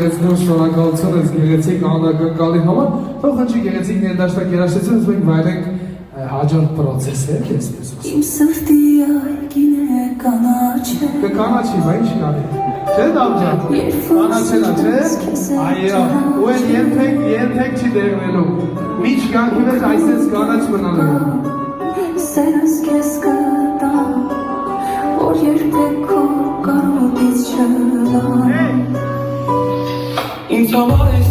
գեղեցնուն շնորհակալություն ես գեղեցիկ անակնկալի համար, թող խնդրի գեղեցիկ ներդաշնակ երաժշտությունից մենք վայելենք հաջորդ պրոցեսը, ես տեսնում։ Իմ սրտի այգին է կանաչել։ Կկանաչի, բա ինչ կանի։ Չէ՞ դավջան։ Կանաչելա, չէ՞։ Այո, ու էլ երբեք չի դեղնելու։ Միջ կյանքի մեջ այսպես կանաչ մնալու։ Սերս քեզ կտամ, որ երբեք քո կարոտից չլամ։ Ինձ համար